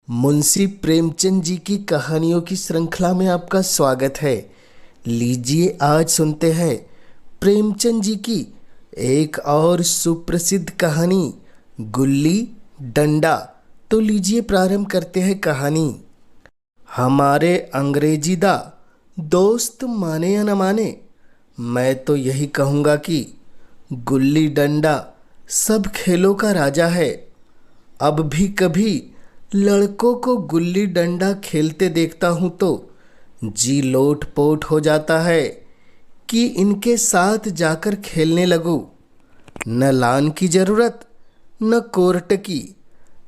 मुंशी प्रेमचंद जी की कहानियों की श्रृंखला में आपका स्वागत है। लीजिए आज सुनते हैं प्रेमचंद जी की एक और सुप्रसिद्ध कहानी गुल्ली डंडा। तो लीजिए प्रारंभ करते हैं कहानी। हमारे अंग्रेजी दा दोस्त माने या न माने, मैं तो यही कहूँगा कि गुल्ली डंडा सब खेलों का राजा है। अब भी कभी लड़कों को गुल्ली डंडा खेलते देखता हूँ तो जी लोट पोट हो जाता है कि इनके साथ जाकर खेलने लगूं। न लान की ज़रूरत, न कोर्ट की,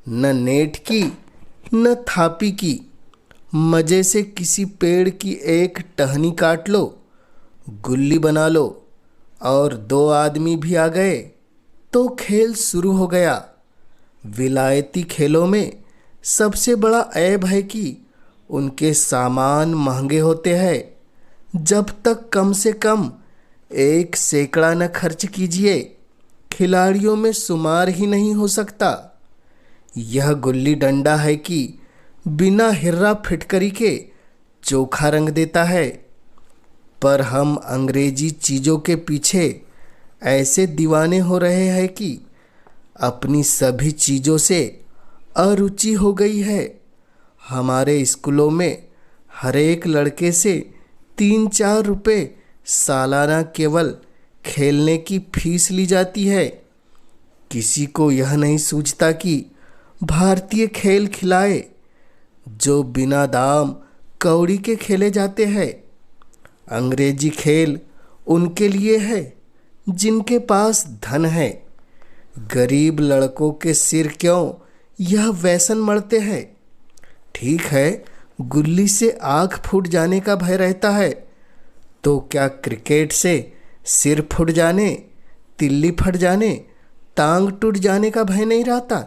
न नेट की, न थापी की। मज़े से किसी पेड़ की एक टहनी काट लो, गुल्ली बना लो और दो आदमी भी आ गए तो खेल शुरू हो गया। विलायती खेलों में सबसे बड़ा ऐब है कि उनके सामान महंगे होते हैं। जब तक कम से कम 1 सैकड़ा न खर्च कीजिए, खिलाड़ियों में शुमार ही नहीं हो सकता। यह गुल्ली डंडा है कि बिना हिर्रा फिटकरी के चोखा रंग देता है। पर हम अंग्रेजी चीज़ों के पीछे ऐसे दीवाने हो रहे हैं कि अपनी सभी चीज़ों से अरुचि हो गई है। हमारे स्कूलों में हर एक लड़के से 3-4 रुपए सालाना केवल खेलने की फीस ली जाती है। किसी को यह नहीं सूझता कि भारतीय खेल खिलाए जो बिना दाम कौड़ी के खेले जाते हैं। अंग्रेजी खेल उनके लिए है जिनके पास धन है। गरीब लड़कों के सिर क्यों यह व्यसन मरते हैं। ठीक है, गुल्ली से आँख फूट जाने का भय रहता है, तो क्या क्रिकेट से सिर फूट जाने, तिल्ली फट जाने, टांग टूट जाने का भय नहीं रहता।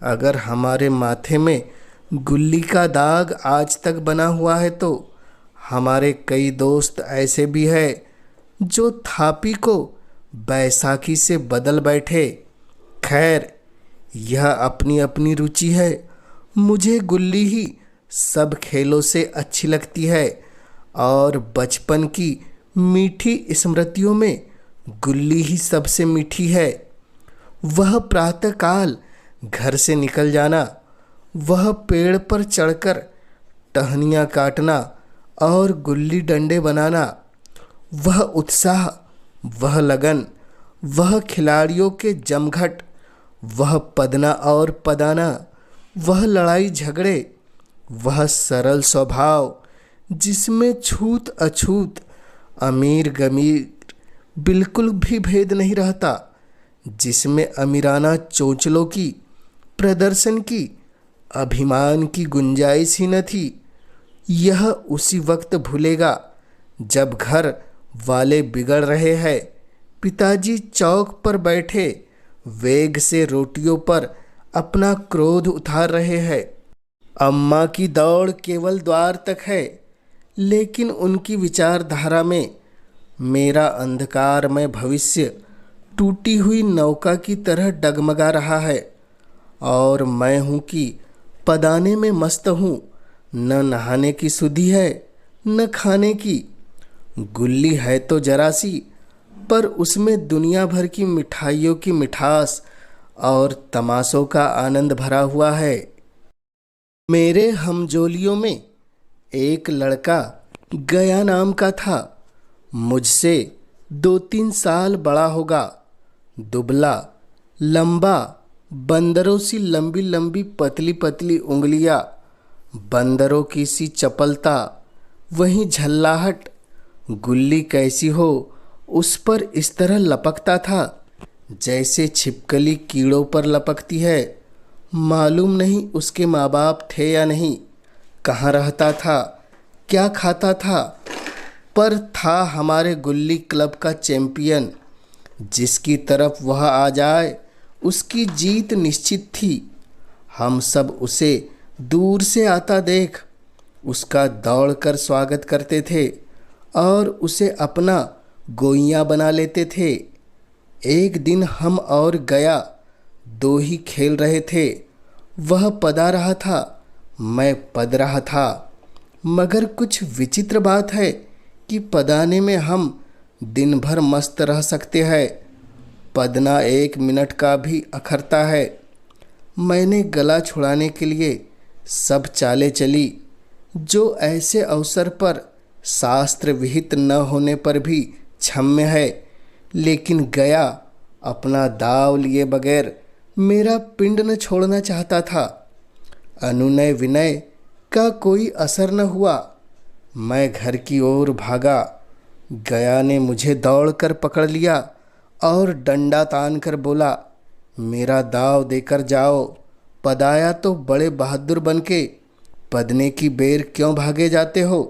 अगर हमारे माथे में गुल्ली का दाग आज तक बना हुआ है तो हमारे कई दोस्त ऐसे भी हैं जो थापी को बैसाखी से बदल बैठे। खैर, यह अपनी अपनी रुचि है। मुझे गुल्ली ही सब खेलों से अच्छी लगती है और बचपन की मीठी स्मृतियों में गुल्ली ही सबसे मीठी है। वह प्रातःकाल घर से निकल जाना, वह पेड़ पर चढ़कर टहनियाँ काटना और गुल्ली डंडे बनाना, वह उत्साह, वह लगन, वह खिलाड़ियों के जमघट, वह पदना और पदाना, वह लड़ाई झगड़े, वह सरल स्वभाव जिसमें छूत अछूत, अमीर गमीर बिल्कुल भी भेद नहीं रहता, जिसमें अमीराना चोंचलों की, प्रदर्शन की, अभिमान की गुंजाइश ही न थी। यह उसी वक्त भूलेगा जब घर वाले बिगड़ रहे हैं, पिताजी चौक पर बैठे वेग से रोटियों पर अपना क्रोध उतार रहे हैं। अम्मा की दौड़ केवल द्वार तक है, लेकिन उनकी विचारधारा में मेरा अंधकारमय भविष्य टूटी हुई नौका की तरह डगमगा रहा है और मैं हूँ कि पदाने में मस्त हूँ। न नहाने की सुधि है, न खाने की। गुल्ली है तो जरा सी, पर उसमें दुनिया भर की मिठाइयों की मिठास और तमाशों का आनंद भरा हुआ है। मेरे हमजोलियों में एक लड़का गया नाम का था। मुझसे 2-3 साल बड़ा होगा। दुबला, लंबा, बंदरों सी लंबी लंबी पतली पतली उंगलियां, बंदरों की सी चपलता, वहीं झल्लाहट। गुल्ली कैसी हो उस पर इस तरह लपकता था जैसे छिपकली कीड़ों पर लपकती है। मालूम नहीं उसके माँ बाप थे या नहीं, कहाँ रहता था, क्या खाता था, पर था हमारे गुल्ली क्लब का चैंपियन। जिसकी तरफ वह आ जाए उसकी जीत निश्चित थी। हम सब उसे दूर से आता देख उसका दौड़कर स्वागत करते थे और उसे अपना गोइयाँ बना लेते थे। एक दिन हम और गया 2 ही खेल रहे थे। वह पदा रहा था मैं पद रहा था। मगर कुछ विचित्र बात है कि पदाने में हम दिन भर मस्त रह सकते हैं, पदना 1 मिनट का भी अखरता है। मैंने गला छुड़ाने के लिए सब चालें चली, जो ऐसे अवसर पर शास्त्र विहित न होने पर भी क्षम्य है। लेकिन गया अपना दाव लिए बगैर मेरा पिंड न छोड़ना चाहता था। अनुनय विनय का कोई असर न हुआ। मैं घर की ओर भागा। गया ने मुझे दौड़कर पकड़ लिया और डंडा तान कर बोला, मेरा दाव देकर जाओ। पदाया तो बड़े बहादुर बनके पदने की बेर क्यों भागे जाते हो?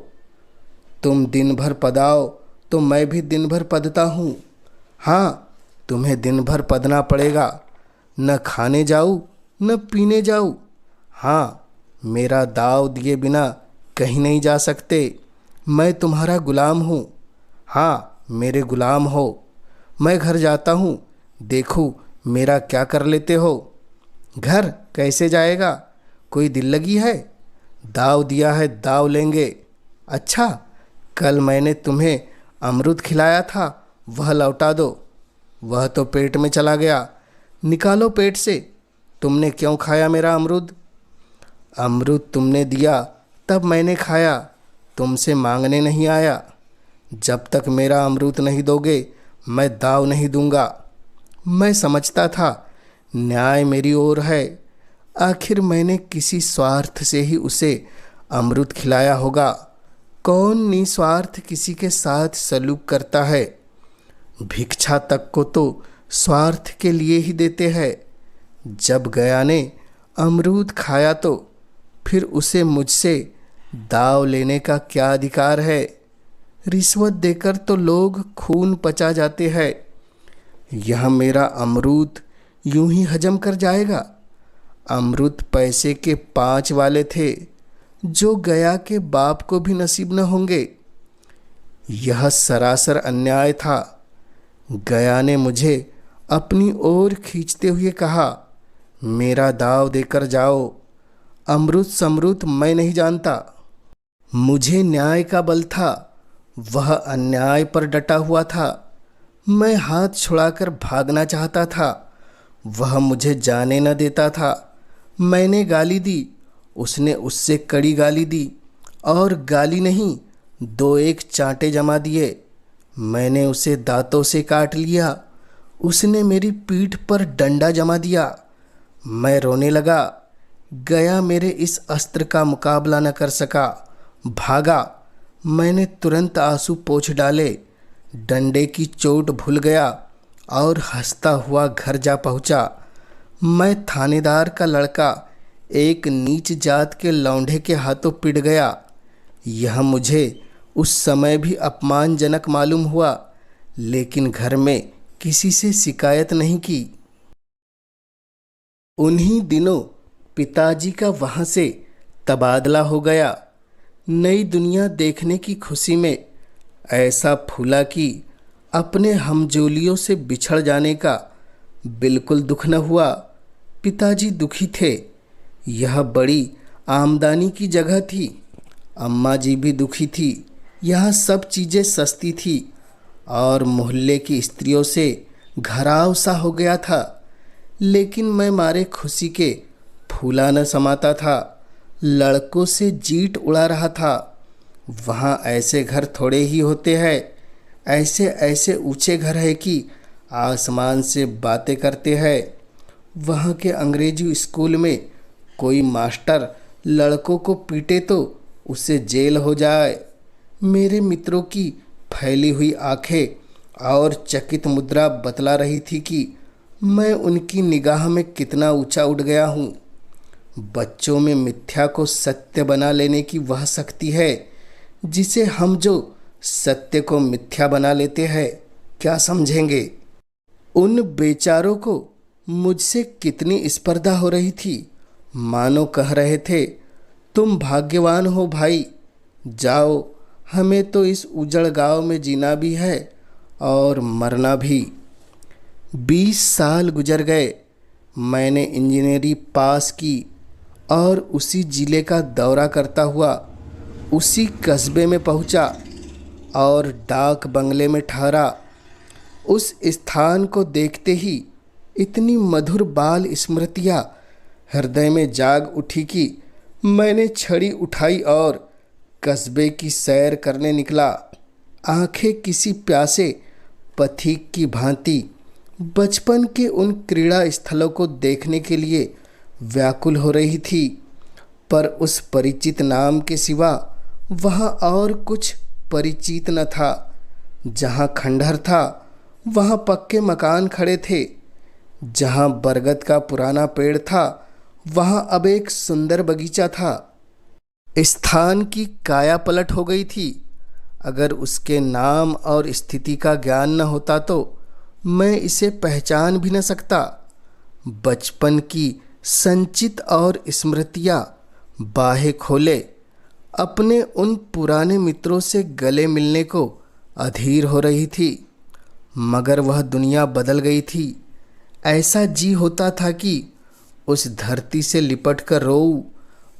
तुम दिन भर पदाओ तो मैं भी दिन भर पदता हूँ। हाँ, तुम्हें दिन भर पदना पड़ेगा। न खाने जाऊँ न पीने जाऊँ। हाँ, मेरा दाव दिए बिना कहीं नहीं जा सकते। मैं तुम्हारा गुलाम हूँ। हाँ, मेरे गुलाम हो। मैं घर जाता हूँ, देखूँ मेरा क्या कर लेते हो। घर कैसे जाएगा? कोई दिल लगी है? दाव दिया है, दाव लेंगे। अच्छा, कल मैंने तुम्हें अमरूद खिलाया था, वह लौटा दो। वह तो पेट में चला गया, निकालो पेट से। तुमने क्यों खाया मेरा अमरूद? अमरूद तुमने दिया तब मैंने खाया, तुमसे मांगने नहीं आया। जब तक मेरा अमरूद नहीं दोगे मैं दाव नहीं दूंगा। मैं समझता था न्याय मेरी ओर है। आखिर मैंने किसी स्वार्थ से ही उसे अमृत खिलाया होगा। कौन निस्वार्थ किसी के साथ सलूक करता है? भिक्षा तक को तो स्वार्थ के लिए ही देते हैं। जब गया ने अमरूद खाया तो फिर उसे मुझसे दाव लेने का क्या अधिकार है? रिश्वत देकर तो लोग खून पचा जाते हैं। यह मेरा अमरूद यूं ही हजम कर जाएगा? अमरूद पैसे के 5 वाले थे, जो गया के बाप को भी नसीब न होंगे। यह सरासर अन्याय था। गया ने मुझे अपनी ओर खींचते हुए कहा, मेरा दाव देकर जाओ। अमृत समृत मैं नहीं जानता। मुझे न्याय का बल था, वह अन्याय पर डटा हुआ था। मैं हाथ छुड़ाकर भागना चाहता था, वह मुझे जाने न देता था। मैंने गाली दी, उसने उससे कड़ी गाली दी, और गाली नहीं 2-1 चांटे जमा दिए। मैंने उसे दांतों से काट लिया, उसने मेरी पीठ पर डंडा जमा दिया। मैं रोने लगा। गया मेरे इस अस्त्र का मुकाबला न कर सका, भागा। मैंने तुरंत आंसू पोंछ डाले, डंडे की चोट भूल गया और हंसता हुआ घर जा पहुंचा। मैं थानेदार का लड़का एक नीच जात के लौंढे के हाथों पिट गया। यह मुझे उस समय भी अपमानजनक मालूम हुआ, लेकिन घर में किसी से शिकायत नहीं की। उन्हीं दिनों पिताजी का वहाँ से तबादला हो गया। नई दुनिया देखने की खुशी में ऐसा फूला कि अपने हमजोलियों से बिछड़ जाने का बिल्कुल दुख न हुआ। पिताजी दुखी थे। यह बड़ी आमदनी की जगह थी। अम्मा जी भी दुखी थी। यहाँ सब चीज़ें सस्ती थी और मोहल्ले की स्त्रियों से घराव सा हो गया था। लेकिन मैं मारे खुशी के फूला न समाता था, लड़कों से जीट उड़ा रहा था। वहाँ ऐसे घर थोड़े ही होते हैं। ऐसे ऐसे ऊंचे घर है कि आसमान से बातें करते हैं। वहाँ के अंग्रेजी स्कूल में कोई मास्टर लड़कों को पीटे तो उसे जेल हो जाए। मेरे मित्रों की फैली हुई आंखें और चकित मुद्रा बतला रही थी कि मैं उनकी निगाह में कितना ऊंचा उठ गया हूँ। बच्चों में मिथ्या को सत्य बना लेने की वह शक्ति है जिसे हम जो सत्य को मिथ्या बना लेते हैं क्या समझेंगे। उन बेचारों को मुझसे कितनी स्पर्धा हो रही थी। मानो कह रहे थे, तुम भाग्यवान हो भाई, जाओ, हमें तो इस उजड़ गांव में जीना भी है और मरना भी। 20 साल गुजर गए। मैंने इंजीनियरिंग पास की और उसी जिले का दौरा करता हुआ उसी कस्बे में पहुंचा और डाक बंगले में ठहरा। उस स्थान को देखते ही इतनी मधुर बाल स्मृतियाँ हृदय में जाग उठी कि मैंने छड़ी उठाई और कस्बे की सैर करने निकला। आंखें किसी प्यासे पथिक की भांति बचपन के उन क्रीड़ा स्थलों को देखने के लिए व्याकुल हो रही थी, पर उस परिचित नाम के सिवा वहाँ और कुछ परिचित न था। जहाँ खंडहर था वहाँ पक्के मकान खड़े थे, जहाँ बरगद का पुराना पेड़ था वहाँ अब एक सुंदर बगीचा था। स्थान की काया पलट हो गई थी। अगर उसके नाम और स्थिति का ज्ञान न होता तो मैं इसे पहचान भी न सकता। बचपन की संचित और स्मृतियाँ बाहें खोले अपने उन पुराने मित्रों से गले मिलने को अधीर हो रही थी, मगर वह दुनिया बदल गई थी। ऐसा जी होता था कि उस धरती से लिपट कर रोऊं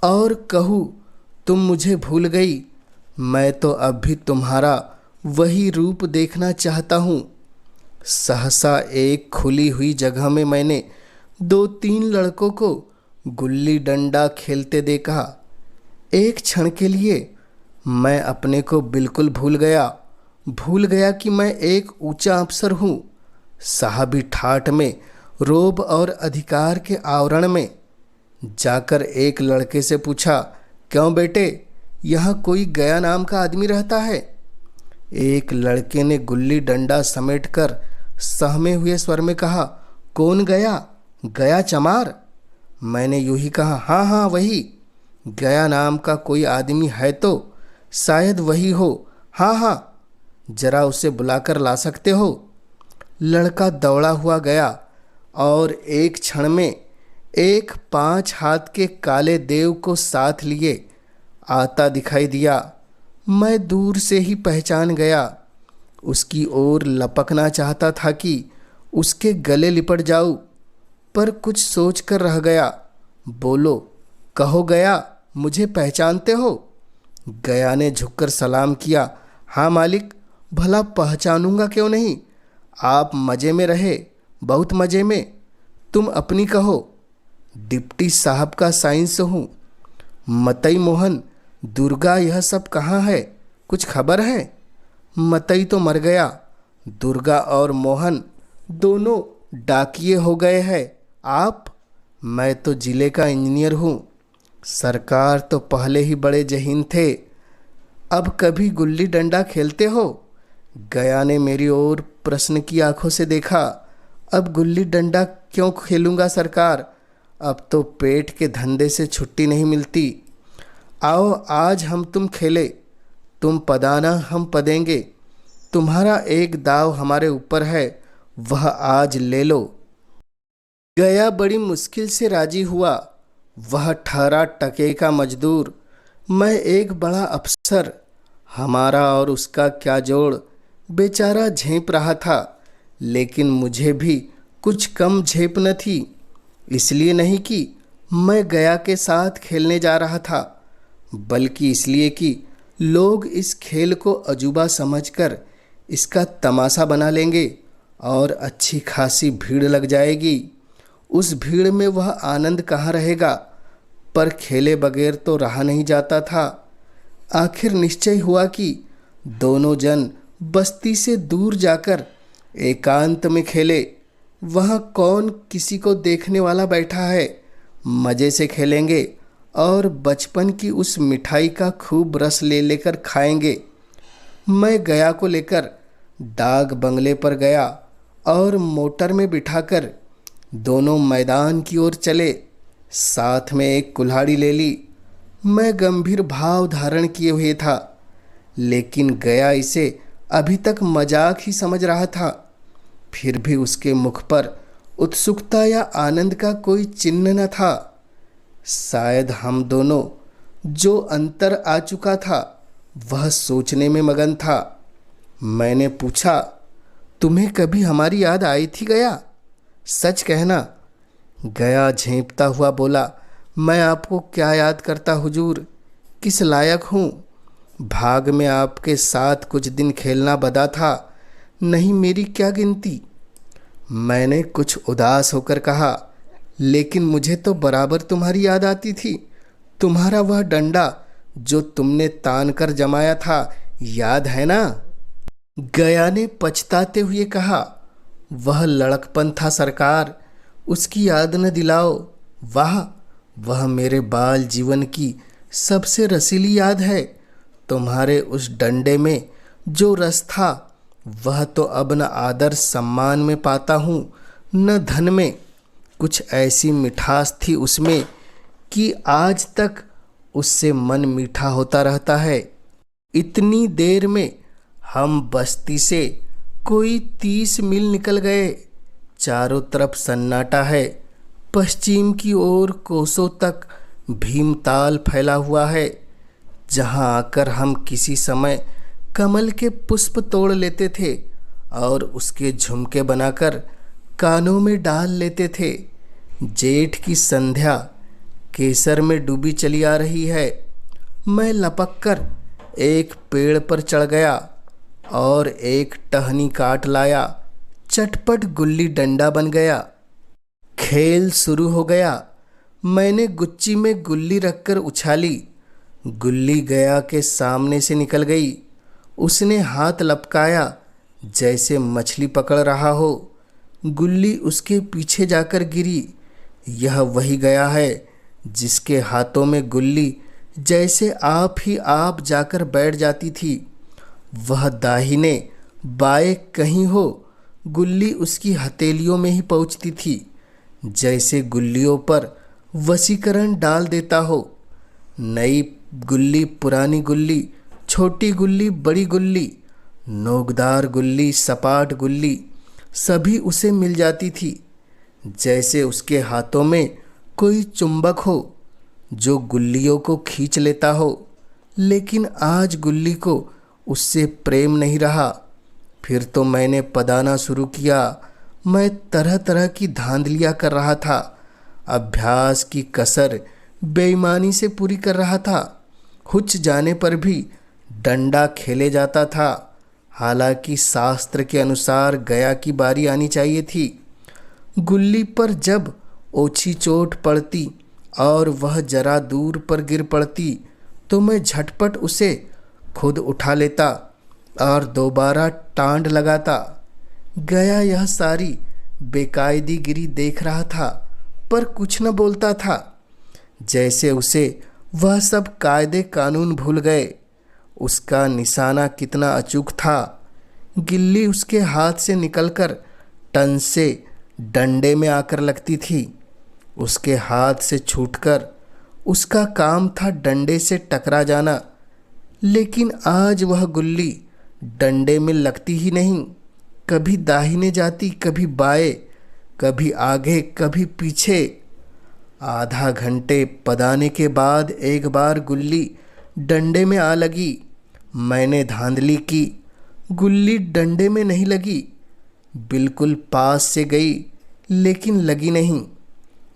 और कहूँ, तुम मुझे भूल गई, मैं तो अब भी तुम्हारा वही रूप देखना चाहता हूँ। सहसा एक खुली हुई जगह में मैंने 2-3 लड़कों को गुल्ली डंडा खेलते देखा। एक क्षण के लिए मैं अपने को बिल्कुल भूल गया कि मैं एक ऊंचा अफसर हूँ, साहबी ठाठ में, रोब और अधिकार के आवरण में। जाकर एक लड़के से पूछा, क्यों बेटे, यहाँ कोई गया नाम का आदमी रहता है? एक लड़के ने गुल्ली डंडा समेटकर सहमे हुए स्वर में कहा, कौन गया? गया चमार? मैंने यूं ही कहा, हाँ हाँ वही। गया नाम का कोई आदमी है तो शायद वही हो। हाँ हाँ, जरा उसे बुलाकर ला सकते हो? लड़का दौड़ा हुआ गया और एक क्षण में एक 5 हाथ के काले देव को साथ लिए आता दिखाई दिया। मैं दूर से ही पहचान गया। उसकी ओर लपकना चाहता था कि उसके गले लिपट जाऊं, पर कुछ सोच कर रह गया। बोलो, कहो गया, मुझे पहचानते हो? गया ने झुककर सलाम किया, हाँ मालिक, भला पहचानूंगा क्यों नहीं। आप मज़े में रहे, बहुत मज़े में। तुम अपनी कहो। डिप्टी साहब का साइंस हूँ। मतई मोहन, दुर्गा, यह सब कहाँ है? कुछ खबर है? मतई तो मर गया, दुर्गा और मोहन दोनों डाकिये हो गए हैं। आप? मैं तो जिले का इंजीनियर हूँ। सरकार तो पहले ही बड़े जहीन थे। अब कभी गुल्ली डंडा खेलते हो? गया ने मेरी ओर प्रश्न की आंखों से देखा। अब गुल्ली डंडा क्यों खेलूँगा सरकार, अब तो पेट के धंधे से छुट्टी नहीं मिलती। आओ आज हम तुम खेले, तुम पदाना हम पदेंगे। तुम्हारा एक दाव हमारे ऊपर है, वह आज ले लो। गया बड़ी मुश्किल से राजी हुआ। वह ठहरा टके का मजदूर, मैं एक बड़ा अफसर। हमारा और उसका क्या जोड़। बेचारा झेप रहा था, लेकिन मुझे भी कुछ कम झेप न थी। इसलिए नहीं कि मैं गया के साथ खेलने जा रहा था, बल्कि इसलिए कि लोग इस खेल को अजूबा समझकर इसका तमाशा बना लेंगे और अच्छी खासी भीड़ लग जाएगी। उस भीड़ में वह आनंद कहाँ रहेगा। पर खेले बगैर तो रहा नहीं जाता था। आखिर निश्चय हुआ कि दोनों जन बस्ती से दूर जाकर एकांत में खेले। वहाँ कौन किसी को देखने वाला बैठा है। मज़े से खेलेंगे और बचपन की उस मिठाई का खूब रस ले लेकर खाएंगे। मैं गया को लेकर डाक बंगले पर गया और मोटर में बिठाकर दोनों मैदान की ओर चले। साथ में एक कुल्हाड़ी ले ली। मैं गंभीर भाव धारण किए हुए था, लेकिन गया इसे अभी तक मजाक ही समझ रहा था। फिर भी उसके मुख पर उत्सुकता या आनंद का कोई चिन्ह न था। शायद हम दोनों जो अंतर आ चुका था वह सोचने में मगन था। मैंने पूछा, तुम्हें कभी हमारी याद आई थी गया? सच कहना। गया झेंपता हुआ बोला, मैं आपको क्या याद करता हुजूर, किस लायक हूँ। भाग में आपके साथ कुछ दिन खेलना बदा था, नहीं मेरी क्या गिनती। मैंने कुछ उदास होकर कहा, लेकिन मुझे तो बराबर तुम्हारी याद आती थी। तुम्हारा वह डंडा जो तुमने तान कर जमाया था, याद है ना। गया ने पछताते हुए कहा, वह लड़कपन था सरकार, उसकी याद न दिलाओ। वाह, वह मेरे बाल जीवन की सबसे रसीली याद है। तुम्हारे उस डंडे में जो रस था, वह तो अब न आदर सम्मान में पाता हूँ, न धन में। कुछ ऐसी मिठास थी उसमें कि आज तक उससे मन मीठा होता रहता है। इतनी देर में हम बस्ती से कोई 30 मील निकल गए। चारों तरफ सन्नाटा है। पश्चिम की ओर कोसों तक भीमताल फैला हुआ है, जहाँ आकर हम किसी समय कमल के पुष्प तोड़ लेते थे और उसके झुमके बनाकर कानों में डाल लेते थे। जेठ की संध्या केसर में डूबी चली आ रही है। मैं लपक कर एक पेड़ पर चढ़ गया और एक टहनी काट लाया। चटपट गुल्ली डंडा बन गया। खेल शुरू हो गया। मैंने गुच्ची में गुल्ली रखकर उछाली। गुल्ली गया के सामने से निकल गई। उसने हाथ लपकाया जैसे मछली पकड़ रहा हो। गुल्ली उसके पीछे जाकर गिरी। यह वही गया है जिसके हाथों में गुल्ली जैसे आप ही आप जाकर बैठ जाती थी। वह दाहिने बाएं कहीं हो, गुल्ली उसकी हथेलियों में ही पहुंचती थी, जैसे गुल्लियों पर वशीकरण डाल देता हो। नई गुल्ली, पुरानी गुल्ली, छोटी गुल्ली, बड़ी गुल्ली, नोकदार गुल्ली, सपाट गुल्ली, सभी उसे मिल जाती थी। जैसे उसके हाथों में कोई चुंबक हो जो गुल्लियों को खींच लेता हो। लेकिन आज गुल्ली को उससे प्रेम नहीं रहा। फिर तो मैंने पदाना शुरू किया। मैं तरह तरह की धांधलियाँ कर रहा था। अभ्यास की कसर बेईमानी से पूरी कर रहा था। हुच जाने पर भी डंडा खेले जाता था। हालांकि शास्त्र के अनुसार गया की बारी आनी चाहिए थी। गुल्ली पर जब ओछी चोट पड़ती और वह जरा दूर पर गिर पड़ती तो मैं झटपट उसे खुद उठा लेता और दोबारा टांड लगाता। गया यह सारी बेकायदीगिरी देख रहा था, पर कुछ न बोलता था, जैसे उसे वह सब कायदे कानून भूल गए। उसका निशाना कितना अचूक था। गिल्ली उसके हाथ से निकलकर टन से डंडे में आकर लगती थी। उसके हाथ से छूटकर उसका काम था डंडे से टकरा जाना। लेकिन आज वह गुल्ली डंडे में लगती ही नहीं। कभी दाहिने जाती, कभी बाएं, कभी आगे, कभी पीछे। आधा घंटे पदाने के बाद एक बार गुल्ली डंडे में आ लगी। मैंने धांधली की। गुल्ली डंडे में नहीं लगी। बिल्कुल पास से गई, लेकिन लगी नहीं।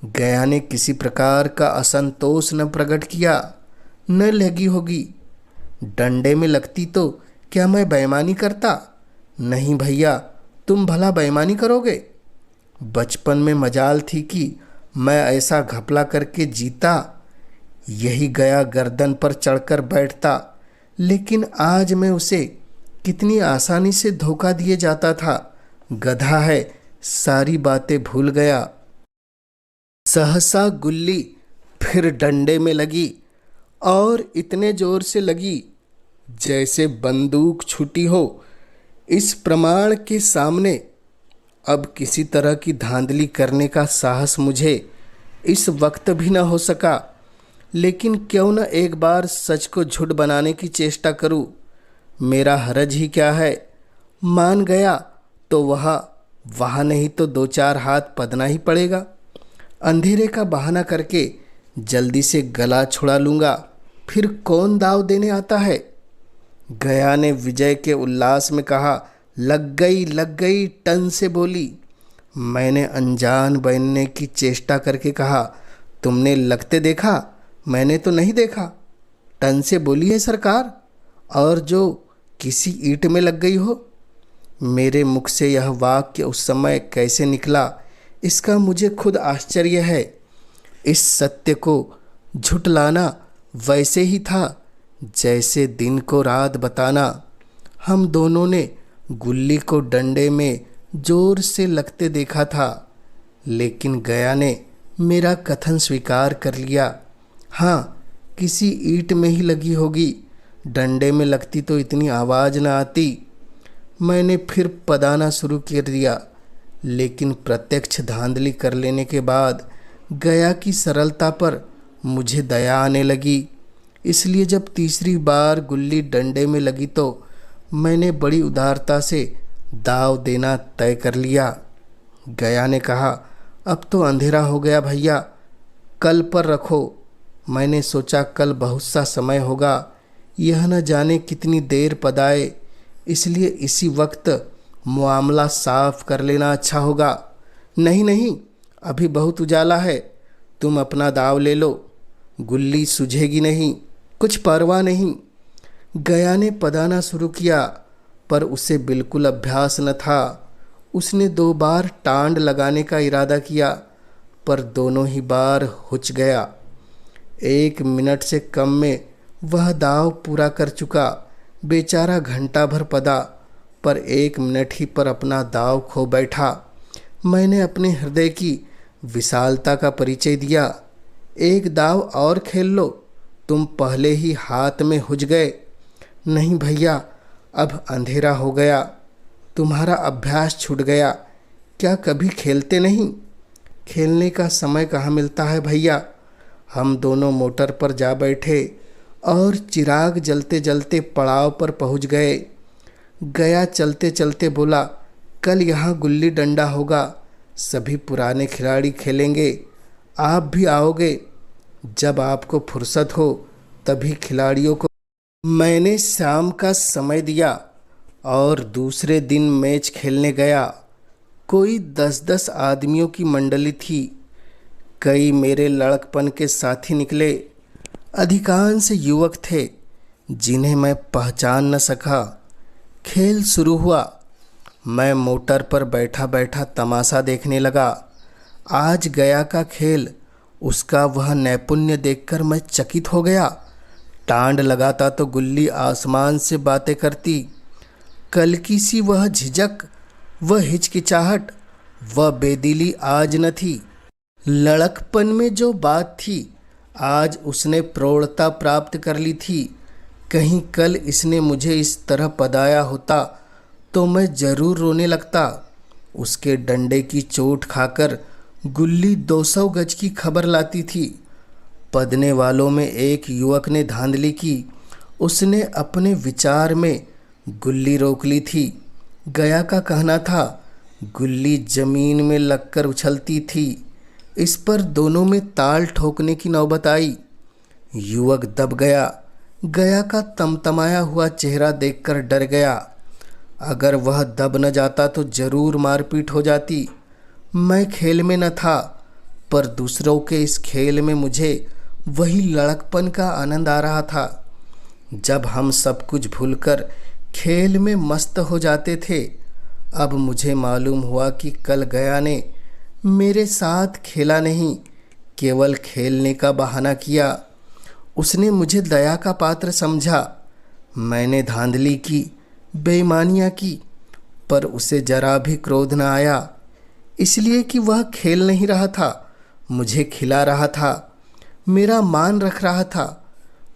गया ने किसी प्रकार का असंतोष न प्रकट किया। न लगी होगी। डंडे में लगती तो क्या मैं बेईमानी करता? नहीं भैया, तुम भला बेईमानी करोगे? बचपन में मजाल थी कि मैं ऐसा घपला करके जीता। यही गया गर्दन पर चढ़कर बैठता। लेकिन आज मैं उसे कितनी आसानी से धोखा दिए जाता था। गधा है, सारी बातें भूल गया। सहसा गुल्ली फिर डंडे में लगी और इतने जोर से लगी जैसे बंदूक छूटी हो। इस प्रमाण के सामने अब किसी तरह की धांधली करने का साहस मुझे इस वक्त भी न हो सका। लेकिन क्यों न एक बार सच को झूठ बनाने की चेष्टा करूं। मेरा हरज ही क्या है। मान गया तो वहाँ नहीं तो 2-4 हाथ पदना ही पड़ेगा। अंधेरे का बहाना करके जल्दी से गला छुड़ा लूँगा। फिर कौन दाव देने आता है? गया ने विजय के उल्लास में कहा, लग गई, टन से बोली। मैंने अनजान बनने की चेष्टा करके कहा, तुमने लगते देखा? मैंने तो नहीं देखा। टन से बोली है सरकार, और जो किसी ईंट में लग गई हो। मेरे मुख से यह वाक्य उस समय कैसे निकला, इसका मुझे खुद आश्चर्य है। इस सत्य को झुठलाना वैसे ही था जैसे दिन को रात बताना। हम दोनों ने गुल्ली को डंडे में जोर से लगते देखा था, लेकिन गया ने मेरा कथन स्वीकार कर लिया। हाँ, किसी ईंट में ही लगी होगी, डंडे में लगती तो इतनी आवाज़ न आती। मैंने फिर पदाना शुरू कर दिया, लेकिन प्रत्यक्ष धांधली कर लेने के बाद गया की सरलता पर मुझे दया आने लगी। इसलिए जब तीसरी बार गुल्ली डंडे में लगी तो मैंने बड़ी उदारता से दाव देना तय कर लिया। गया ने कहा, अब तो अंधेरा हो गया भैया, कल पर रखो। मैंने सोचा कल बहुत सा समय होगा, यह न जाने कितनी देर पदाए, इसलिए इसी वक्त मामला साफ कर लेना अच्छा होगा। नहीं नहीं, अभी बहुत उजाला है, तुम अपना दाव ले लो, गुल्ली सूझेगी नहीं, कुछ परवाह नहीं। गया ने पदाना शुरू किया, पर उसे बिल्कुल अभ्यास न था। उसने 2 बार टांड लगाने का इरादा किया, पर दोनों ही बार हुच गया। 1 मिनट से कम में वह दाव पूरा कर चुका। बेचारा घंटा भर पदा, पर 1 मिनट ही पर अपना दाव खो बैठा। मैंने अपने हृदय की विशालता का परिचय दिया। 1 दाव और खेल लो, तुम पहले ही हाथ में हुज गए। नहीं भैया, अब अंधेरा हो गया, तुम्हारा अभ्यास छूट गया। क्या कभी खेलते नहीं? खेलने का समय कहाँ मिलता है भैया। हम दोनों मोटर पर जा बैठे और चिराग जलते जलते पड़ाव पर पहुंच गए। गया चलते चलते बोला, कल यहाँ गुल्ली डंडा होगा, सभी पुराने खिलाड़ी खेलेंगे, आप भी आओगे। जब आपको फुर्सत हो तभी खिलाड़ियों को। मैंने शाम का समय दिया और दूसरे दिन मैच खेलने गया। कोई 10-10 आदमियों की मंडली थी। कई मेरे लड़कपन के साथी निकले। अधिकांश युवक थे जिन्हें मैं पहचान न सका। खेल शुरू हुआ। मैं मोटर पर बैठा बैठा तमाशा देखने लगा। आज गया का खेल, उसका वह नैपुण्य देखकर मैं चकित हो गया। टांड लगाता तो गुल्ली आसमान से बातें करती। कल की सी वह झिझक, वह हिचकिचाहट, वह बेदिली आज न थी। लड़कपन में जो बात थी आज उसने प्रौढ़ता प्राप्त कर ली थी। कहीं कल इसने मुझे इस तरह पदाया होता तो मैं जरूर रोने लगता। उसके डंडे की चोट खाकर गुल्ली 200 गज की खबर लाती थी। पदने वालों में एक युवक ने धांधली की। उसने अपने विचार में गुल्ली रोक ली थी। गया का कहना था गुल्ली जमीन में लगकर उछलती थी। इस पर दोनों में ताल ठोकने की नौबत आई। युवक दब गया। गया का तमतमाया हुआ चेहरा देखकर डर गया। अगर वह दब न जाता तो जरूर मारपीट हो जाती। मैं खेल में न था, पर दूसरों के इस खेल में मुझे वही लड़कपन का आनंद आ रहा था जब हम सब कुछ भूलकर खेल में मस्त हो जाते थे। अब मुझे मालूम हुआ कि कल गया ने मेरे साथ खेला नहीं, केवल खेलने का बहाना किया। उसने मुझे दया का पात्र समझा। मैंने धांधली की, बेईमानियाँ की, पर उसे जरा भी क्रोध न आया, इसलिए कि वह खेल नहीं रहा था, मुझे खिला रहा था, मेरा मान रख रहा था।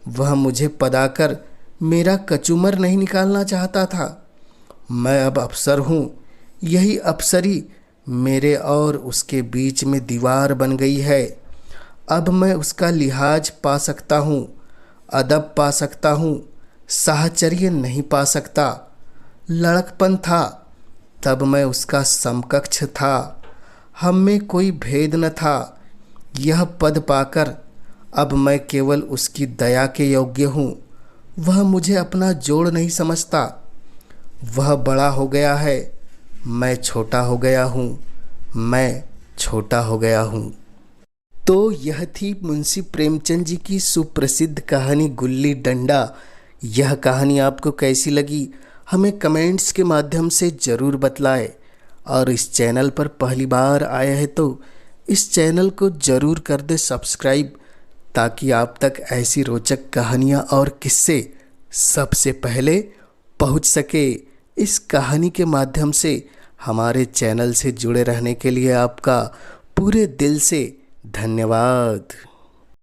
वह मुझे पदाकर मेरा कचूमर नहीं निकालना चाहता था। मैं अब अफसर हूँ, यही अफसरी मेरे और उसके बीच में दीवार बन गई है। अब मैं उसका लिहाज पा सकता हूँ, अदब पा सकता हूँ, साहचर्य नहीं पा सकता। लड़कपन था तब मैं उसका समकक्ष था, हम में कोई भेद न था। यह पद पाकर अब मैं केवल उसकी दया के योग्य हूँ। वह मुझे अपना जोड़ नहीं समझता। वह बड़ा हो गया है, मैं छोटा हो गया हूँ, मैं छोटा हो गया हूँ। तो यह थी मुंशी प्रेमचंद जी की सुप्रसिद्ध कहानी गुल्ली डंडा। यह कहानी आपको कैसी लगी हमें कमेंट्स के माध्यम से ज़रूर बतलाएं। और इस चैनल पर पहली बार आया है तो इस चैनल को ज़रूर कर दे सब्सक्राइब, ताकि आप तक ऐसी रोचक कहानियाँ और किस्से सबसे पहले पहुँच सके। इस कहानी के माध्यम से हमारे चैनल से जुड़े रहने के लिए आपका पूरे दिल से धन्यवाद।